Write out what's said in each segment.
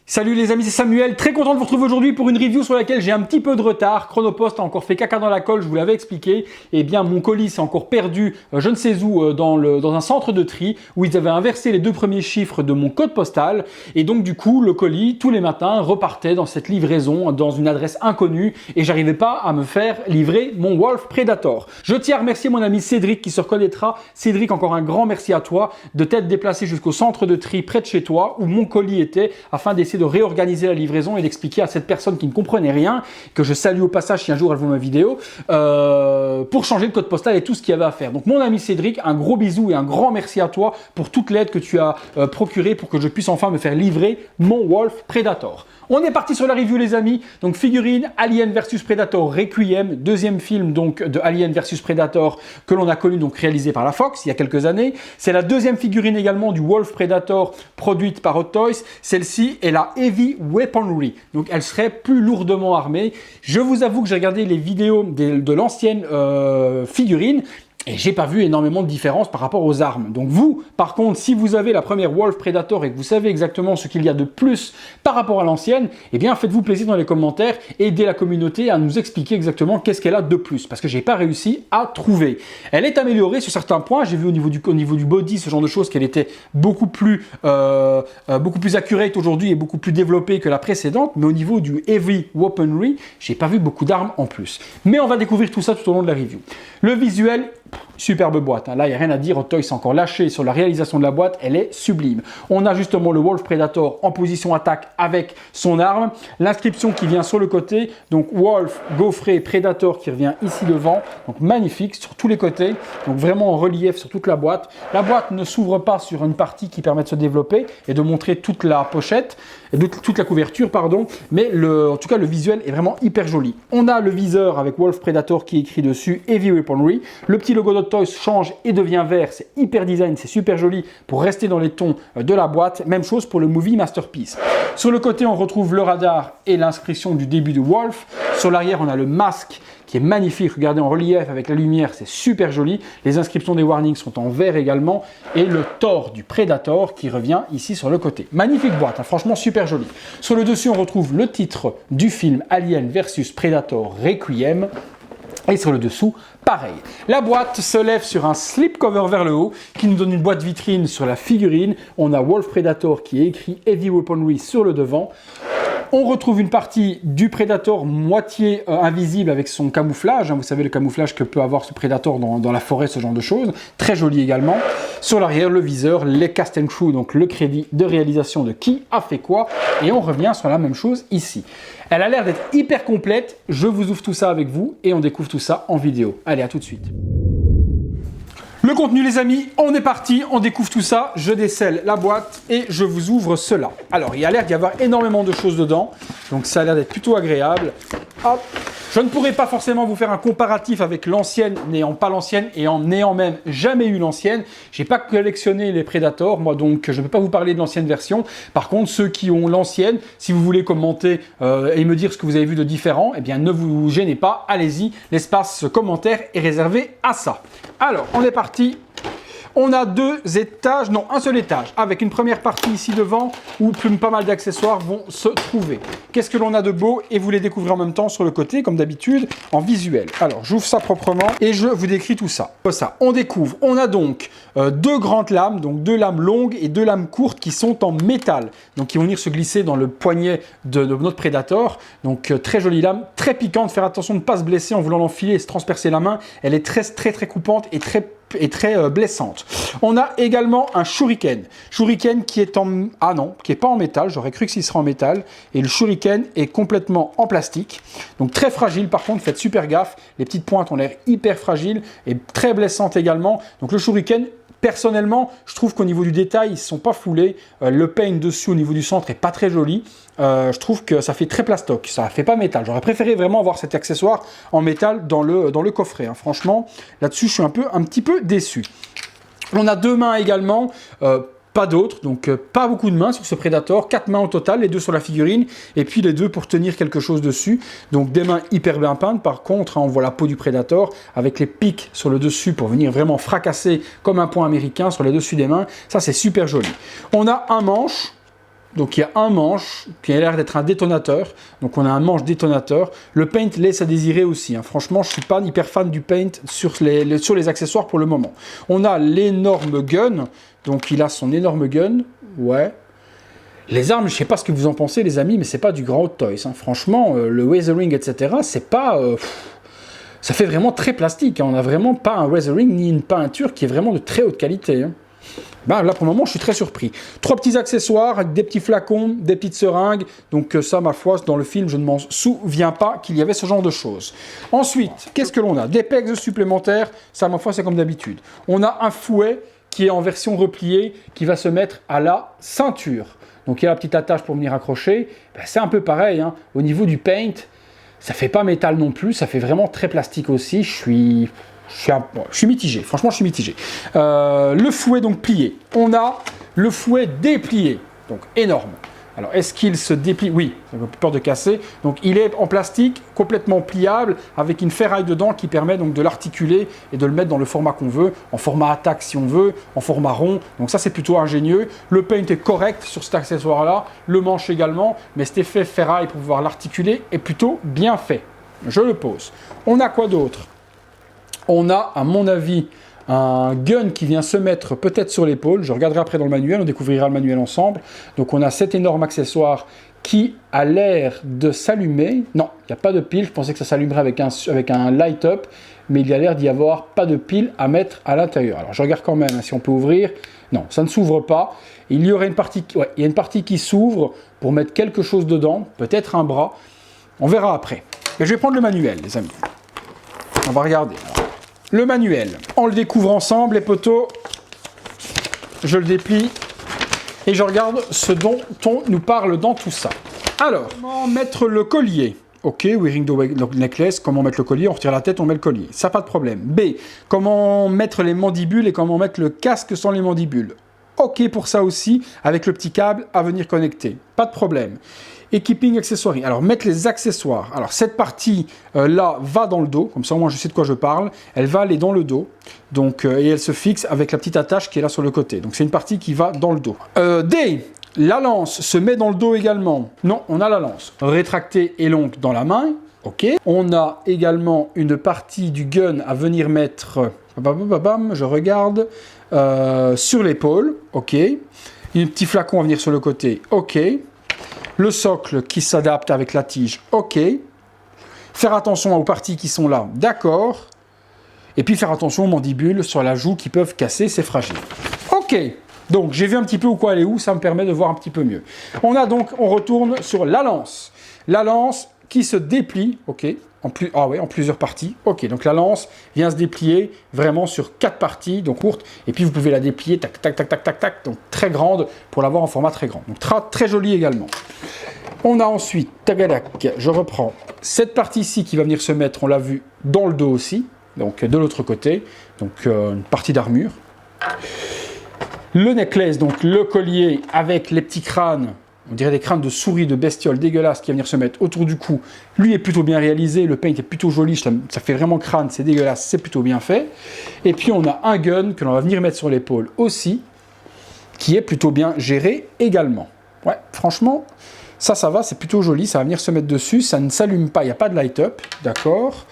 Salut les amis, c'est Samuel, très content de vous retrouver aujourd'hui pour une review sur laquelle j'ai un petit peu de retard. Chronopost a encore fait caca dans la colle, je vous l'avais expliqué. Et bien mon colis s'est encore perdu, je ne sais où, dans un centre de tri où ils avaient inversé les deux premiers chiffres de mon code postal. Et donc du coup, le colis, tous les matins, repartait dans cette livraison, dans une adresse inconnue. Et j'arrivais pas à me faire livrer mon Wolf Predator. Je tiens à remercier mon ami Cédric qui se reconnaîtra. Cédric, encore un grand merci à toi de t'être déplacé jusqu'au centre de tri près de chez toi où mon colis était afin d'essayer de réorganiser la livraison et d'expliquer à cette personne qui ne comprenait rien, que je salue au passage si un jour elle voit ma vidéo, pour changer le code postal et tout ce qu'il y avait à faire. Donc mon ami Cédric, un gros bisou et un grand merci à toi pour toute l'aide que tu as procurée pour que je puisse enfin me faire livrer mon Wolf Predator. On est parti sur la review les amis, donc figurine Alien vs Predator Requiem, deuxième film donc de Alien vs Predator que l'on a connu donc réalisé par la Fox il y a quelques années. C'est la deuxième figurine également du Wolf Predator produite par Hot Toys. Celle-ci est la Heavy Weaponry, donc elle serait plus lourdement armée. Je vous avoue que j'ai regardé les vidéos de l'ancienne figurine. Et j'ai pas vu énormément de différence par rapport aux armes. Donc vous, par contre, si vous avez la première Wolf Predator et que vous savez exactement ce qu'il y a de plus par rapport à l'ancienne, eh bien faites-vous plaisir dans les commentaires et aidez la communauté à nous expliquer exactement qu'est-ce qu'elle a de plus. Parce que j'ai pas réussi à trouver. Elle est améliorée sur certains points. J'ai vu au niveau du body, ce genre de choses, qu'elle était beaucoup plus accurate aujourd'hui et beaucoup plus développée que la précédente. Mais au niveau du Heavy Weaponry, j'ai pas vu beaucoup d'armes en plus. Mais on va découvrir tout ça tout au long de la review. Le visuel, superbe boîte, hein. Là il n'y a rien à dire, Hot Toys s'est encore lâché sur la réalisation de la boîte, elle est sublime. On a justement le Wolf Predator en position attaque avec son arme, l'inscription qui vient sur le côté, donc Wolf, gaufré, Predator qui revient ici devant, donc magnifique sur tous les côtés, donc vraiment en relief sur toute la boîte. La boîte ne s'ouvre pas sur une partie qui permet de se développer et de montrer toute la pochette, et toute la couverture pardon, mais en tout cas le visuel est vraiment hyper joli. On a le viseur avec Wolf Predator qui est écrit dessus, Heavy Weaponry, le petit logo d'Hot Toys change et devient vert, c'est hyper design, c'est super joli pour rester dans les tons de la boîte. Même chose pour le Movie Masterpiece. Sur le côté, on retrouve le radar et l'inscription du début de Wolf. Sur l'arrière, on a le masque qui est magnifique, regardez en relief avec la lumière, c'est super joli. Les inscriptions des warnings sont en vert également et le tore du Predator qui revient ici sur le côté. Magnifique boîte, hein, franchement super joli. Sur le dessus, on retrouve le titre du film Alien vs Predator Requiem. Et sur le dessous, pareil. La boîte se lève sur un slipcover vers le haut qui nous donne une boîte vitrine sur la figurine. On a Wolf Predator qui est écrit Heavy Weaponry sur le devant. On retrouve une partie du Predator moitié invisible avec son camouflage. Vous savez le camouflage que peut avoir ce Predator dans la forêt, ce genre de choses. Très joli également. Sur l'arrière, le viseur, les cast and crew, donc le crédit de réalisation de qui a fait quoi. Et on revient sur la même chose ici. Elle a l'air d'être hyper complète. Je vous ouvre tout ça avec vous et on découvre tout ça en vidéo. Allez, à tout de suite. Le contenu les amis, on est parti, on découvre tout ça, je décèle la boîte et je vous ouvre cela. Alors il y a l'air d'y avoir énormément de choses dedans, donc ça a l'air d'être plutôt agréable. Hop. Je ne pourrai pas forcément vous faire un comparatif avec l'ancienne, n'ayant pas l'ancienne et en n'ayant même jamais eu l'ancienne. J'ai pas collectionné les Predators, moi donc je ne peux pas vous parler de l'ancienne version. Par contre, ceux qui ont l'ancienne, si vous voulez commenter et me dire ce que vous avez vu de différent, eh bien ne vous gênez pas, allez-y, l'espace commentaire est réservé à ça. Alors, on est parti. On a deux étages, non, un seul étage, avec une première partie ici devant où pas mal d'accessoires vont se trouver. Qu'est-ce que l'on a de beau? Et vous les découvrez en même temps sur le côté, comme d'habitude, en visuel. Alors, j'ouvre ça proprement et je vous décris tout ça. On découvre, on a donc deux grandes lames, donc deux lames longues et deux lames courtes qui sont en métal. Donc, qui vont venir se glisser dans le poignet de notre Predator. Donc, très jolie lame, très piquante. Faire attention de ne pas se blesser en voulant l'enfiler et se transpercer la main. Elle est très coupante et très blessante. On a également un shuriken. Shuriken qui est en... Ah non, qui n'est pas en métal. J'aurais cru que s'il serait en métal. Et le shuriken est complètement en plastique. Donc très fragile par contre, faites super gaffe. Les petites pointes ont l'air hyper fragiles et très blessantes également. Donc le shuriken... Personnellement, je trouve qu'au niveau du détail, ils ne sont pas foulés. Le paint dessus au niveau du centre est pas très joli. Je trouve que ça fait très plastoc, ça fait pas métal. J'aurais préféré vraiment avoir cet accessoire en métal dans le coffret. Hein. Franchement, là-dessus, je suis un petit peu déçu. On a deux mains également. Pas d'autres, donc pas beaucoup de mains sur ce Predator, 4 mains au total, les deux sur la figurine, et puis les deux pour tenir quelque chose dessus, donc des mains hyper bien peintes. Par contre, hein, on voit la peau du Predator, avec les pics sur le dessus pour venir vraiment fracasser comme un poing américain sur les dessus des mains, ça c'est super joli. On a un manche, Donc il y a un manche qui a l'air d'être un détonateur. Donc on a un manche détonateur. Le paint laisse à désirer aussi. Hein. Franchement, je ne suis pas hyper fan du paint sur les accessoires pour le moment. On a l'énorme gun. Donc il a son énorme gun. Ouais. Les armes, je ne sais pas ce que vous en pensez les amis, mais c'est pas du grand Hot Toys. Hein. Franchement, le weathering, etc., c'est pas... ça fait vraiment très plastique. Hein. On n'a vraiment pas un weathering ni une peinture qui est vraiment de très haute qualité. Hein. Ben, là, pour le moment, je suis très surpris. 3 petits accessoires avec des petits flacons, des petites seringues. Donc ça, ma foi, dans le film, je ne m'en souviens pas qu'il y avait ce genre de choses. Ensuite, qu'est-ce que l'on a? Des pegs supplémentaires. Ça, ma foi, c'est comme d'habitude. On a un fouet qui est en version repliée, qui va se mettre à la ceinture. Donc il y a la petite attache pour venir accrocher. Ben, c'est un peu pareil. Hein. Au niveau du paint, ça fait pas métal non plus. Ça fait vraiment très plastique aussi. Je suis mitigé, franchement je suis mitigé. Le fouet donc plié. On a le fouet déplié, donc énorme. Alors est-ce qu'il se déplie? Oui, j'ai un peu peur de casser. Donc il est en plastique, complètement pliable, avec une ferraille dedans qui permet donc de l'articuler et de le mettre dans le format qu'on veut, en format attaque si on veut, en format rond. Donc ça c'est plutôt ingénieux. Le paint est correct sur cet accessoire-là, le manche également, mais cet effet ferraille pour pouvoir l'articuler est plutôt bien fait. Je le pose. On a quoi d'autre? On a, à mon avis, un gun qui vient se mettre peut-être sur l'épaule. Je regarderai après dans le manuel, on découvrira le manuel ensemble. Donc on a cet énorme accessoire qui a l'air de s'allumer. Non, il n'y a pas de pile. Je pensais que ça s'allumerait avec un light-up, mais il y a l'air d'y avoir pas de pile à mettre à l'intérieur. Alors je regarde quand même hein, si on peut ouvrir. Non, ça ne s'ouvre pas. Il y aurait une partie, il y a une partie qui s'ouvre pour mettre quelque chose dedans, peut-être un bras. On verra après. Mais je vais prendre le manuel, les amis. On va regarder. Alors, le manuel, on le découvre ensemble, les poteaux. Je le déplie et je regarde ce dont on nous parle dans tout ça. Alors, comment mettre le collier? Ok, wearing the necklace, comment mettre le collier? On retire la tête, on met le collier. Ça, pas de problème. B, comment mettre les mandibules et comment mettre le casque sans les mandibules? Ok pour ça aussi, avec le petit câble à venir connecter. Pas de problème. Equipping accessoires. Alors, mettre les accessoires. Alors, cette partie-là va dans le dos. Comme ça, moi, je sais de quoi je parle. Elle va aller dans le dos. Donc, et elle se fixe avec la petite attache qui est là sur le côté. Donc, c'est une partie qui va dans le dos. D. La lance se met dans le dos également. Non, on a la lance. Rétractée et longue dans la main. Ok. On a également une partie du gun à venir mettre... je regarde. Sur l'épaule. Ok. Un petit flacon à venir sur le côté. Ok. Le socle qui s'adapte avec la tige, ok. Faire attention aux parties qui sont là, d'accord. Et puis faire attention aux mandibules sur la joue qui peuvent casser, c'est fragile. Ok, donc j'ai vu un petit peu où quoi elle est où, ça me permet de voir un petit peu mieux. On retourne sur la lance. La lance qui se déplie, ok. En plusieurs parties. Ok, donc la lance vient se déplier vraiment sur 4 parties, donc courte, et puis vous pouvez la déplier, tac, tac, tac, tac, tac, tac, donc très grande pour l'avoir en format très grand. Donc très joli également. On a ensuite, tagadac, je reprends cette partie ici qui va venir se mettre, on l'a vu, dans le dos aussi, donc de l'autre côté, donc une partie d'armure. Le necklace, donc le collier avec les petits crânes. On dirait des crânes de souris, de bestioles dégueulasses qui vont venir se mettre autour du cou. Lui est plutôt bien réalisé, le paint est plutôt joli, ça fait vraiment crâne, c'est dégueulasse, c'est plutôt bien fait. Et puis on a un gun que l'on va venir mettre sur l'épaule aussi, qui est plutôt bien géré également. Ouais, franchement, ça va, c'est plutôt joli, ça va venir se mettre dessus, ça ne s'allume pas, il n'y a pas de light-up, d'accord.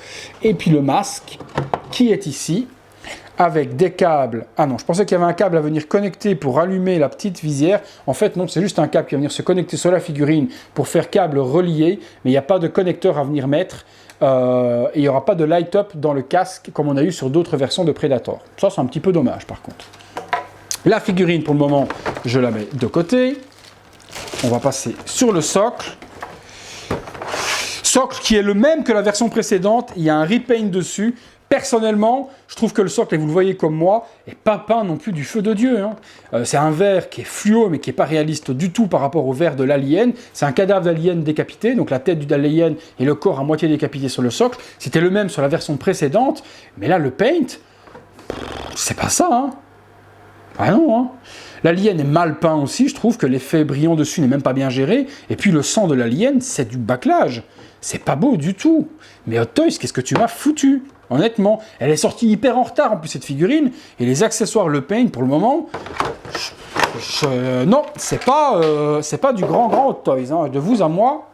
Et puis le masque qui est ici, avec des câbles. Ah non, je pensais qu'il y avait un câble à venir connecter pour allumer la petite visière. En fait, non, c'est juste un câble qui va venir se connecter sur la figurine pour faire câble relié, mais il n'y a pas de connecteur à venir mettre. Et il n'y aura pas de light-up dans le casque comme on a eu sur d'autres versions de Predator. Ça, c'est un petit peu dommage par contre. La figurine, pour le moment, je la mets de côté. On va passer sur le socle. Socle qui est le même que la version précédente. Il y a un repaint dessus. Personnellement, je trouve que le socle, et vous le voyez comme moi, n'est pas peint non plus du feu de Dieu. Hein. C'est un verre qui est fluo, mais qui n'est pas réaliste du tout par rapport au verre de l'alien. C'est un cadavre d'alien décapité, donc la tête du alien et le corps à moitié décapité sur le socle. C'était le même sur la version précédente, mais là, le paint, c'est pas ça. Hein. Ah non, hein. L'alien est mal peint aussi, je trouve que l'effet brillant dessus n'est même pas bien géré. Et puis le sang de l'alien, c'est du bâclage. C'est pas beau du tout. Mais Hot Toys, qu'est-ce que tu m'as foutu? Honnêtement, elle est sortie hyper en retard en plus cette figurine. Et les accessoires, le paint, pour le moment, non, c'est pas du grand Hot Toys. Hein. De vous à moi,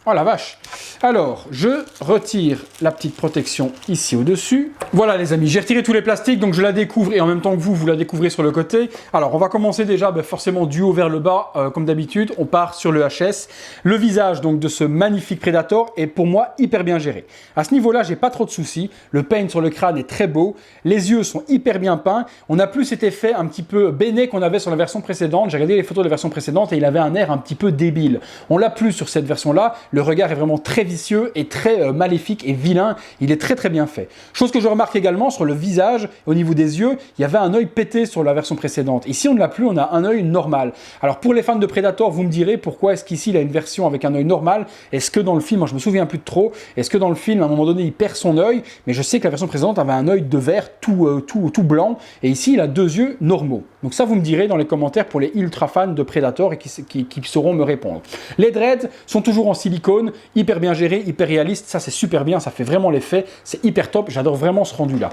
oh la vache. Alors, je retire la petite protection ici au-dessus. Voilà les amis, j'ai retiré tous les plastiques, donc je la découvre et en même temps que vous la découvrez sur le côté. Alors, on va commencer déjà forcément du haut vers le bas, comme d'habitude. On part sur le HS. Le visage donc de ce magnifique Predator est pour moi hyper bien géré. À ce niveau-là, j'ai pas trop de soucis. Le paint sur le crâne est très beau. Les yeux sont hyper bien peints. On n'a plus cet effet un petit peu béné qu'on avait sur la version précédente. J'ai regardé les photos de la version précédente et il avait un air un petit peu débile. On l'a plus sur cette version-là. Le regard est vraiment très vicieux et très maléfique et vilain. Il est très bien fait. Chose que je remarque également sur le visage, au niveau des yeux, il y avait un œil pété sur la version précédente. Ici, on ne l'a plus, on a un œil normal. Alors pour les fans de Predator, vous me direz pourquoi est-ce qu'ici il a une version avec un œil normal? Est-ce que dans le film, moi je me souviens plus de trop, est-ce que dans le film, à un moment donné, il perd son œil? Mais je sais que la version précédente avait un œil de verre tout blanc et ici, il a deux yeux normaux. Donc ça, vous me direz dans les commentaires pour les ultra fans de Predator et qui sauront me répondre. Les dreads sont toujours en silicone, hyper bien gérés, hyper réalistes. Ça, c'est super bien, ça fait vraiment l'effet. C'est hyper top, j'adore vraiment ce rendu-là.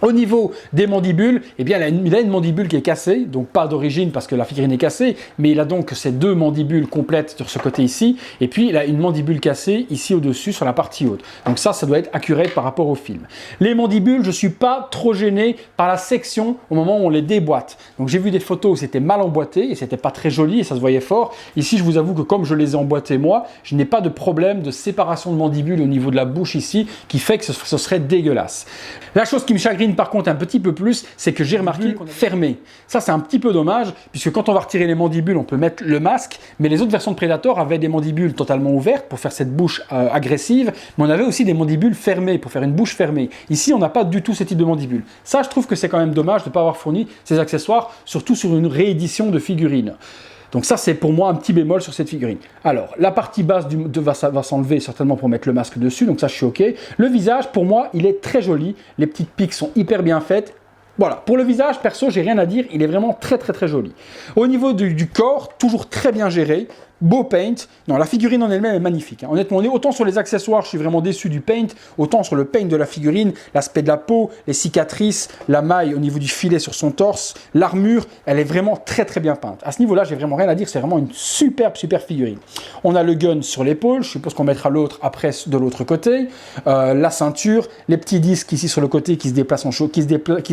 Au niveau des mandibules, eh bien, il a une mandibule qui est cassée, donc pas d'origine parce que la figurine est cassée, mais il a donc ces deux mandibules complètes sur ce côté ici, et puis il a une mandibule cassée ici au-dessus sur la partie haute. Donc ça doit être accurate par rapport au film. Les mandibules, je ne suis pas trop gêné par la section au moment où on les déboîte. Donc j'ai vu des photos où c'était mal emboîté et c'était pas très joli et ça se voyait fort. Ici, je vous avoue que comme je les ai emboîtés moi, je n'ai pas de problème de séparation de mandibules au niveau de la bouche ici, qui fait que ce serait dégueulasse. La chose qui me chagrine par contre un petit peu plus, c'est que j'ai remarqué qu'on est fermé. Ça, c'est un petit peu dommage, puisque quand on va retirer les mandibules, on peut mettre le masque, mais les autres versions de Predator avaient des mandibules totalement ouvertes pour faire cette bouche agressive, mais on avait aussi des mandibules fermées pour faire une bouche fermée. Ici, on n'a pas du tout ce type de mandibules. Ça, je trouve que c'est quand même dommage de ne pas avoir fourni ces accessoires, surtout sur une réédition de figurines. Donc ça, c'est pour moi un petit bémol sur cette figurine. Alors, la partie basse va s'enlever certainement pour mettre le masque dessus, donc ça, je suis OK. Le visage, pour moi, il est très joli. Les petites piques sont hyper bien faites. Voilà, pour le visage, perso, j'ai rien à dire. Il est vraiment très joli. Au niveau du corps, toujours très bien géré. Beau paint. Non, la figurine en elle-même est magnifique. Hein. Honnêtement, autant sur les accessoires, je suis vraiment déçu du paint, autant sur le paint de la figurine, l'aspect de la peau, les cicatrices, la maille au niveau du filet sur son torse, l'armure, elle est vraiment très bien peinte. À ce niveau-là, j'ai vraiment rien à dire. C'est vraiment une super figurine. On a le gun sur l'épaule. Je suppose qu'on mettra l'autre après de l'autre côté. La ceinture, les petits disques ici sur le côté qui se déplacent qui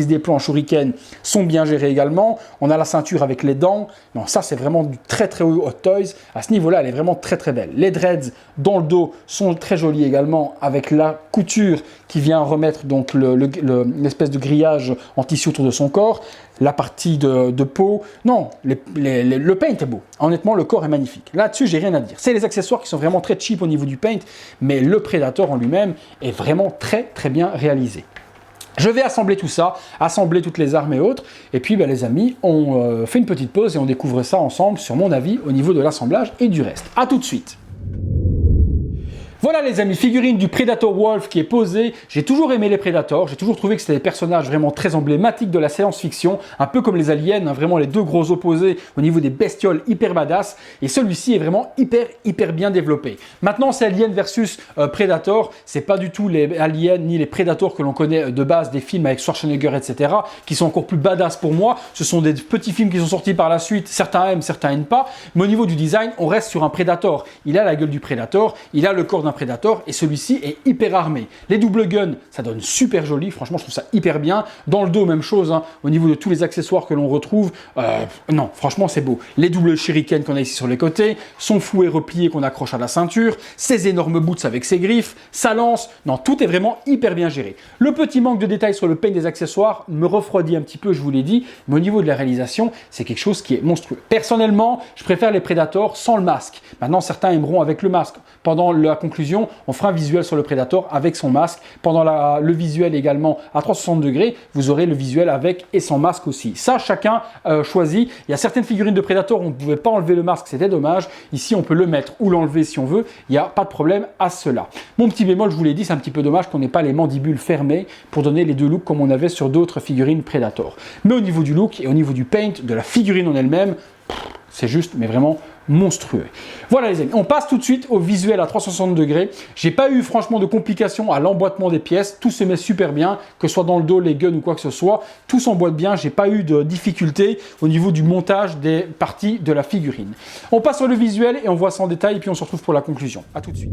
se déploient en shuriken sont bien gérés également. On a la ceinture avec les dents. Non, ça c'est vraiment du très haut Hot Toys. À ce niveau-là, elle est vraiment très belle. Les dreads dans le dos sont très jolis également, avec la couture qui vient remettre donc l'espèce de grillage en tissu autour de son corps. La partie de peau, non, le paint est beau. Honnêtement, le corps est magnifique. Là-dessus, j'ai rien à dire. C'est les accessoires qui sont vraiment très cheap au niveau du paint, mais le Predator en lui-même est vraiment très bien réalisé. Je vais assembler tout ça, assembler toutes les armes et autres, et puis les amis, on fait une petite pause et on découvre ça ensemble sur mon avis au niveau de l'assemblage et du reste. A tout de suite. Voilà les amis, figurine du Predator Wolf qui est posée. J'ai toujours aimé les Predators, j'ai toujours trouvé que c'était des personnages vraiment très emblématiques de la science-fiction, un peu comme les aliens, hein, vraiment les deux gros opposés au niveau des bestioles hyper badass, et celui-ci est vraiment hyper bien développé. Maintenant c'est Alien versus Predator, c'est pas du tout les aliens ni les Predators que l'on connaît de base des films avec Schwarzenegger, etc., qui sont encore plus badass pour moi. Ce sont des petits films qui sont sortis par la suite, certains aiment, certains n'aiment pas, mais au niveau du design, on reste sur un Predator. Il a la gueule du Predator, il a le corps d'un Predator et celui-ci est hyper armé. Les double guns, ça donne super joli, franchement je trouve ça hyper bien. Dans le dos, même chose, hein, au niveau de tous les accessoires que l'on retrouve, non, franchement c'est beau. Les doubles shuriken qu'on a ici sur les côtés, son fouet replié qu'on accroche à la ceinture, ses énormes boots avec ses griffes, sa lance, non, tout est vraiment hyper bien géré. Le petit manque de détails sur le paint des accessoires me refroidit un petit peu, je vous l'ai dit, mais au niveau de la réalisation, c'est quelque chose qui est monstrueux. Personnellement, je préfère les Predators sans le masque. Maintenant, certains aimeront avec le masque. Pendant la conclusion, on fera un visuel sur le Predator avec son masque. Pendant le visuel également à 360 degrés, vous aurez le visuel avec et sans masque aussi. Ça, chacun choisit. Il y a certaines figurines de Predator où on ne pouvait pas enlever le masque, c'était dommage. Ici, on peut le mettre ou l'enlever si on veut. Il n'y a pas de problème à cela. Mon petit bémol, je vous l'ai dit, c'est un petit peu dommage qu'on n'ait pas les mandibules fermées pour donner les deux looks comme on avait sur d'autres figurines Predator. Mais au niveau du look et au niveau du paint, de la figurine en elle-même, c'est juste, mais vraiment monstrueux. Voilà les amis, on passe tout de suite au visuel à 360 degrés. J'ai pas eu franchement de complications à l'emboîtement des pièces, tout se met super bien, que ce soit dans le dos, les guns ou quoi que ce soit, tout s'emboîte bien, j'ai pas eu de difficultés au niveau du montage des parties de la figurine. On passe sur le visuel et on voit ça en détail et puis on se retrouve pour la conclusion. À tout de suite.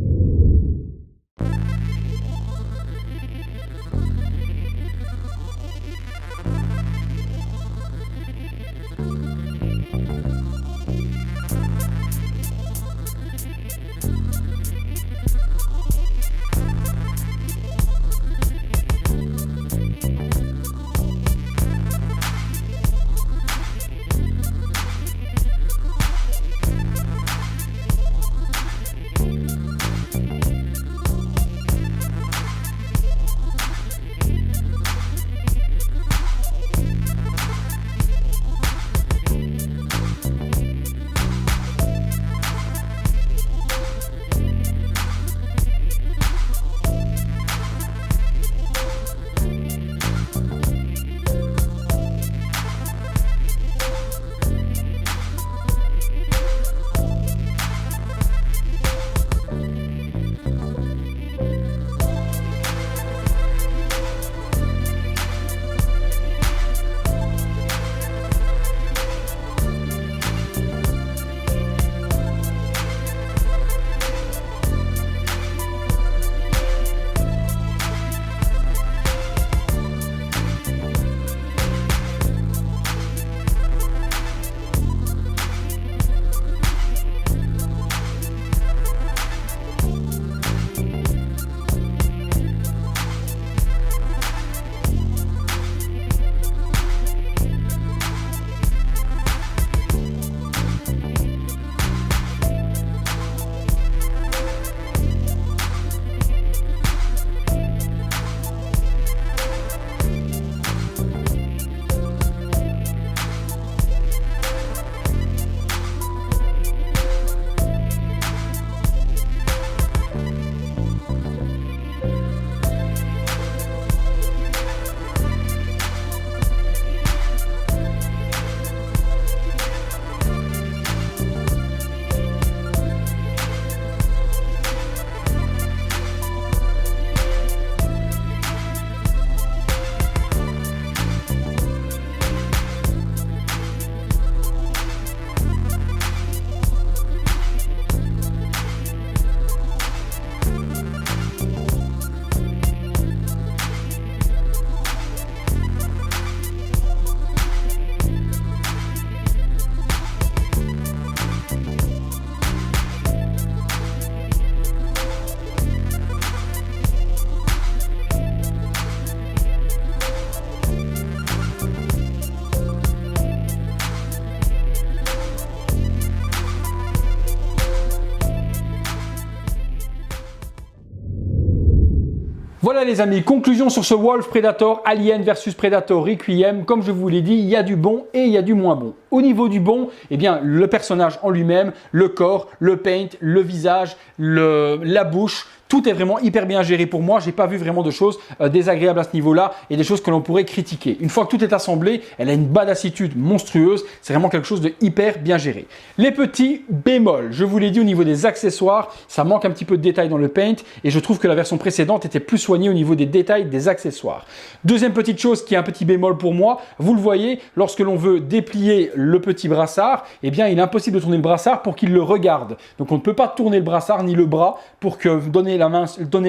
Voilà les amis, conclusion sur ce Wolf Predator Alien versus Predator Requiem. Comme je vous l'ai dit, il y a du bon et il y a du moins bon. Au niveau du bon, eh bien, le personnage en lui-même, le corps, le paint, le visage, la bouche, tout est vraiment hyper bien géré pour moi. J'ai pas vu vraiment de choses désagréables à ce niveau-là et des choses que l'on pourrait critiquer. Une fois que tout est assemblé, elle a une badassitude monstrueuse. C'est vraiment quelque chose de hyper bien géré. Les petits bémols, je vous l'ai dit au niveau des accessoires, ça manque un petit peu de détails dans le paint et je trouve que la version précédente était plus soignée au niveau des détails des accessoires. Deuxième petite chose qui est un petit bémol pour moi, vous le voyez, lorsque l'on veut déplier le petit brassard, eh bien il est impossible de tourner le brassard pour qu'il le regarde. Donc on ne peut pas tourner le brassard ni le bras pour que donner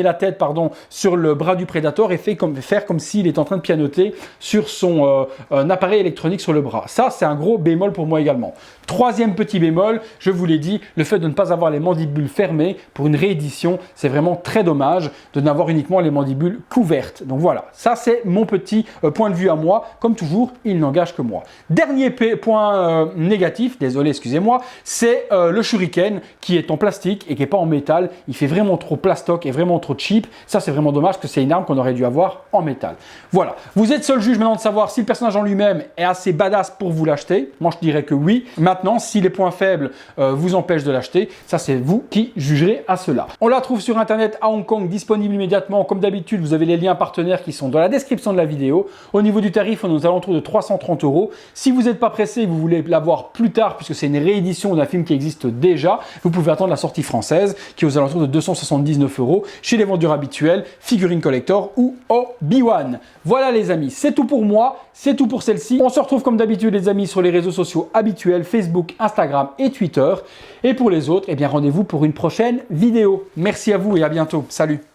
la tête sur le bras du Predator et faire comme s'il est en train de pianoter sur son appareil électronique sur le bras. Ça, c'est un gros bémol pour moi également. Troisième petit bémol, je vous l'ai dit, le fait de ne pas avoir les mandibules fermées pour une réédition, c'est vraiment très dommage de n'avoir uniquement les mandibules couvertes. Donc voilà, ça c'est mon petit point de vue à moi. Comme toujours, il n'engage que moi. Dernier point négatif, désolé, excusez-moi, c'est le shuriken qui est en plastique et qui n'est pas en métal. Il fait vraiment trop plastique stock est vraiment trop cheap. Ça, c'est vraiment dommage parce que c'est une arme qu'on aurait dû avoir en métal. Voilà. Vous êtes seul juge maintenant de savoir si le personnage en lui-même est assez badass pour vous l'acheter. Moi, je dirais que oui. Maintenant, si les points faibles vous empêchent de l'acheter, ça, c'est vous qui jugerez à cela. On la trouve sur Internet à Hong Kong, disponible immédiatement. Comme d'habitude, vous avez les liens partenaires qui sont dans la description de la vidéo. Au niveau du tarif, on est aux alentours de 330 €. Si vous n'êtes pas pressé et vous voulez l'avoir plus tard, puisque c'est une réédition d'un film qui existe déjà, vous pouvez attendre la sortie française qui est aux alentours de 279 € chez les vendeurs habituels, Figurine Collector ou Obi-Wan. Voilà les amis, c'est tout pour moi, c'est tout pour celle-ci. On se retrouve comme d'habitude les amis sur les réseaux sociaux habituels, Facebook, Instagram et Twitter. Et pour les autres, eh bien rendez-vous pour une prochaine vidéo. Merci à vous et à bientôt. Salut!